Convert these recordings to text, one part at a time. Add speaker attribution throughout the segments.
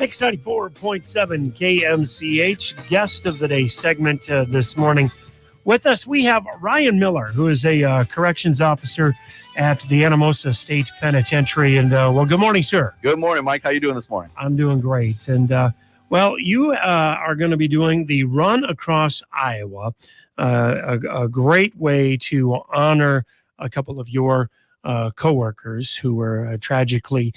Speaker 1: Mix 94.7 KMCH, guest of the day segment this morning. With us, we have Ryan Miller, who is a corrections officer at the Anamosa State Penitentiary. And, well, good morning, sir.
Speaker 2: Good morning, Mike. How you doing this morning?
Speaker 1: I'm doing great. And, well, you are going to be doing the Run Across Iowa, a great way to honor a couple of your coworkers who were tragically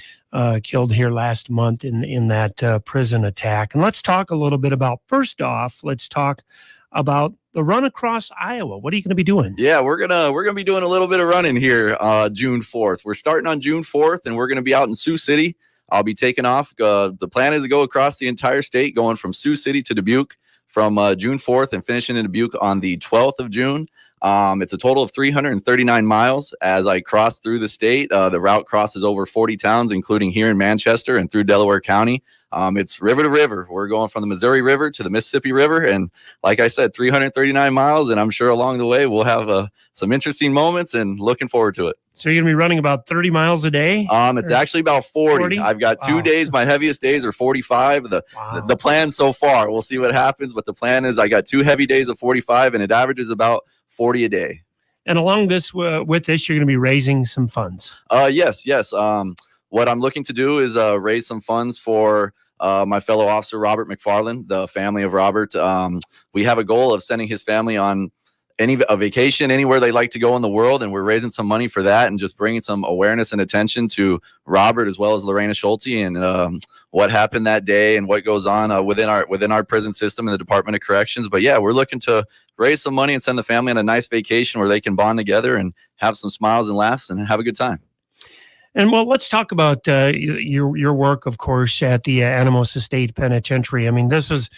Speaker 1: killed here last month in that prison attack. And let's talk a little bit about, first off, let's talk about the Run Across Iowa. What are you going to be doing?
Speaker 2: Yeah, we're gonna be doing a little bit of running here June 4th. We're starting on June 4th, and we're going to be out in Sioux City. I'll be taking off. The plan is to go across the entire state, going from Sioux City to Dubuque from June 4th and finishing in Dubuque on the 12th of June. It's a total of 339 miles as I cross through the state. The route crosses over 40 towns, including here in Manchester and through Delaware County. It's river to river. We're going from the Missouri River to the Mississippi River. And like I said, 339 miles. And I'm sure along the way, we'll have some interesting moments and looking forward to it.
Speaker 1: So you're going to be running about 30 miles a day?
Speaker 2: It's actually about 40. I've got 2 days. My heaviest days are 45. The plan so far, we'll see what happens. But the plan is I got 2 heavy days of 45, and it averages about 40 a day. And
Speaker 1: along this, with this, you're going to be raising some funds.
Speaker 2: Yes. What I'm looking to do is raise some funds for my fellow officer, Robert McFarland, the family of Robert. We have a goal of sending his family on a vacation anywhere they like to go in the world, and we're raising some money for that and just bringing some awareness and attention to Robert as well as Lorena Schulte and what happened that day and what goes on within our prison system in the Department of Corrections. But yeah, we're looking to raise some money and send the family on a nice vacation where they can bond together and have some smiles and laughs and have a good time.
Speaker 1: And well, let's talk about your work, of course, at the Anamosa State Penitentiary. I mean, this is,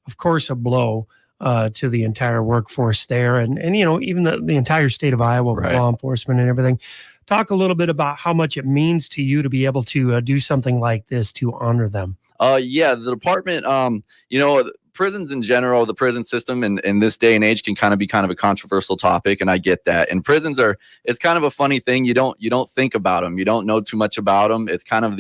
Speaker 1: of course, a blow to the entire workforce there, and you know, even the entire state of Iowa with law enforcement and everything. Talk a little bit about how much it means to you to be able to do something like this to honor them.
Speaker 2: Yeah, the department, prisons in general, the prison system in this day and age can kind of be a controversial topic, and I get that. And prisons it's kind of a funny thing. You don't think about them. You don't know too much about them. It's kind of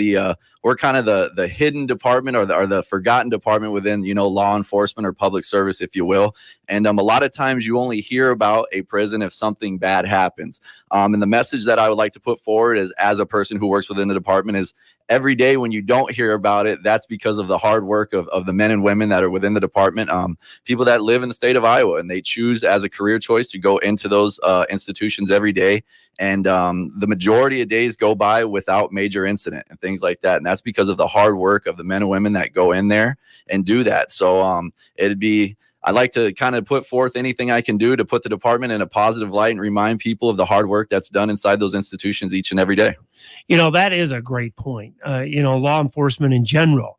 Speaker 2: we're kind of the hidden department or the forgotten department within, law enforcement or public service, if you will. And a lot of times you only hear about a prison if something bad happens. And the message that I would like to put forward is, as a person who works within the department, is every day when you don't hear about it, that's because of the hard work of the men and women that are within the department, people that live in the state of Iowa, and they choose as a career choice to go into those institutions every day. And the majority of days go by without major incident and things like that. And that's because of the hard work of the men and women that go in there and do that. So I'd like to kind of put forth anything I can do to put the department in a positive light and remind people of the hard work that's done inside those institutions each and every day.
Speaker 1: That is a great point. Law enforcement in general,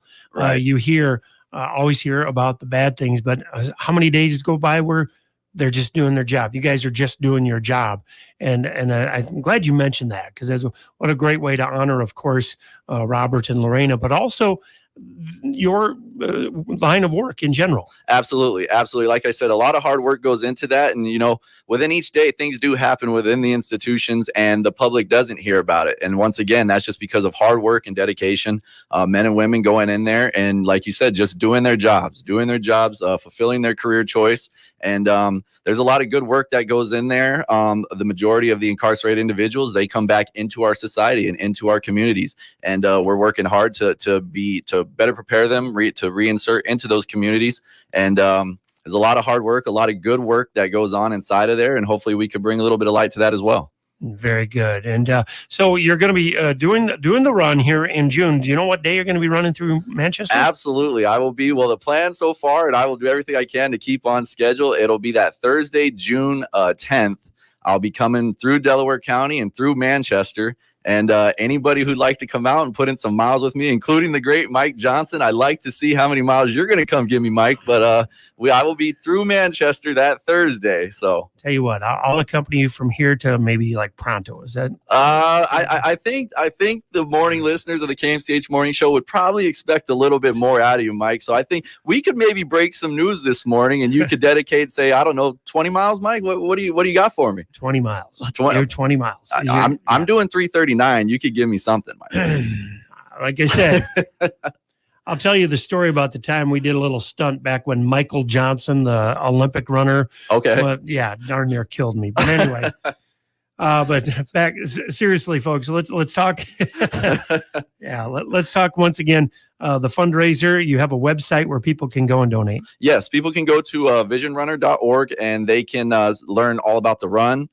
Speaker 1: you always hear about the bad things, but how many days go by where they're just doing their job? You guys are just doing your job. And I'm glad you mentioned that, because what a great way to honor, of course, Robert and Lorena, but also your line of work in general.
Speaker 2: Absolutely. Like I said, a lot of hard work goes into that. And, within each day, things do happen within the institutions and the public doesn't hear about it. And once again, that's just because of hard work and dedication, men and women going in there. And like you said, just doing their jobs, fulfilling their career choice. And there's a lot of good work that goes in there. The majority of the incarcerated individuals, they come back into our society and into our communities. And we're working hard to better prepare them to reinsert into those communities. And there's a lot of hard work, a lot of good work that goes on inside of there. And hopefully we could bring a little bit of light to that as well.
Speaker 1: Very good. And so you're going to be doing the run here in June. Do you know what day you're going to be running through Manchester?
Speaker 2: Absolutely. I will be. Well, the plan so far, and I will do everything I can to keep on schedule. It'll be that Thursday, June 10th. I'll be coming through Delaware County and through Manchester. And anybody who'd like to come out and put in some miles with me, including the great Mike Johnson, I'd like to see how many miles you're going to come give me, Mike. But I will be through Manchester that Thursday. So
Speaker 1: tell you what, I'll accompany you from here to maybe like Pronto. Is that?
Speaker 2: I think the morning listeners of the KMCH Morning Show would probably expect a little bit more out of you, Mike. So I think we could maybe break some news this morning, and you could dedicate, say, I don't know, 20 miles, Mike. What do you got for me?
Speaker 1: 20 miles. 20 miles.
Speaker 2: I'm doing 339. You could give me something, Mike.
Speaker 1: Like I said, I'll tell you the story about the time we did a little stunt back when Michael Johnson, the Olympic runner,
Speaker 2: Okay.
Speaker 1: well, yeah, darn near killed me. But anyway, but back seriously, folks, let's talk. Yeah, let's talk once again. The fundraiser. You have a website where people can go and donate.
Speaker 2: Yes, people can go to visionrunner.org and they can learn all about the run.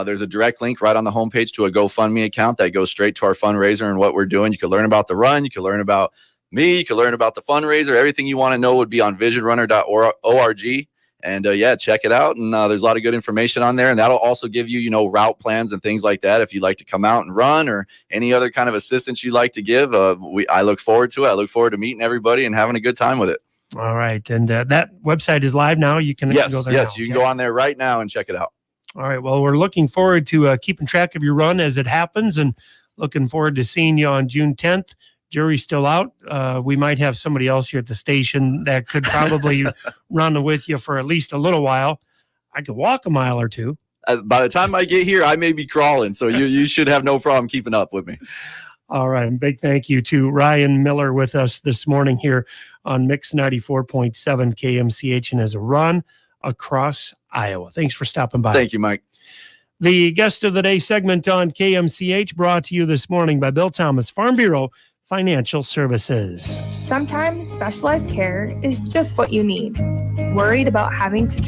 Speaker 2: There's a direct link right on the homepage to a GoFundMe account that goes straight to our fundraiser and what we're doing. You can learn about the run. You can learn about me. You can learn about the fundraiser. Everything you want to know would be on visionrunner.org. And yeah, check it out. And there's a lot of good information on there. And that'll also give you, route plans and things like that. If you'd like to come out and run or any other kind of assistance you'd like to give, I look forward to it. I look forward to meeting everybody and having a good time with it.
Speaker 1: All right. And that website is live now. You can
Speaker 2: Yes,
Speaker 1: go there.
Speaker 2: yes.
Speaker 1: now,
Speaker 2: You can
Speaker 1: okay?
Speaker 2: go on there right now and check it out.
Speaker 1: All right. Well, we're looking forward to keeping track of your run as it happens and looking forward to seeing you on June 10th. Jury's still out. We might have somebody else here at the station that could probably run with you for at least a little while. I could walk a mile or two.
Speaker 2: By the time I get here, I may be crawling. So you should have no problem keeping up with me.
Speaker 1: All right. And big thank you to Ryan Miller with us this morning here on Mix 94.7 KMCH and as a run across Iowa. Thanks for stopping by.
Speaker 2: Thank you, Mike.
Speaker 1: The guest of the day segment on KMCH brought to you this morning by Bill Thomas Farm Bureau Financial Services.
Speaker 3: Sometimes specialized care is just what you need. Worried about having to